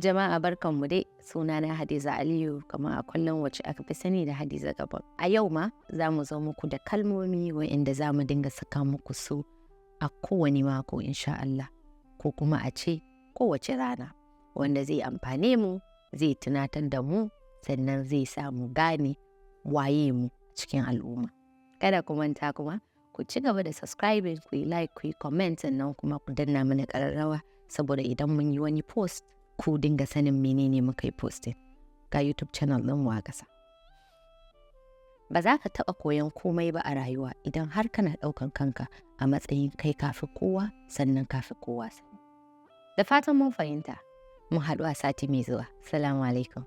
Jama'a barkanmu dai, sunana Hadiza Aliyu kamar a kullum wacce aka fi sani da Hadiza Gabon. A yau ma za mu zo muku da kalmomi waɗanda za mu dinga saka muku su a kowane mako insha Allah, ko kuma a ce kowace rana, wanda zai amfane mu, zai tunatar da mu, sannan zai sa mu gane waye mu cikin al'umma. Kada ku manta kuma ku ci gaba da subscribing, ku yi like, ku yi comment, sannan kuma ku danna mana ƙararrawa saboda idan mun yi wani post ku dinga sanin menene muka yi posting ga YouTube channel ɗin mu a ƙasa. Ba za ka taɓa koyon komai ba a rayuwa idan har kana ɗaukan kanka a matsayin kai kafi kowa sannan kafi kowa sani. Da fatan mun fahimta, mun haɗu a sati mai zuwa. Salamu alaikum.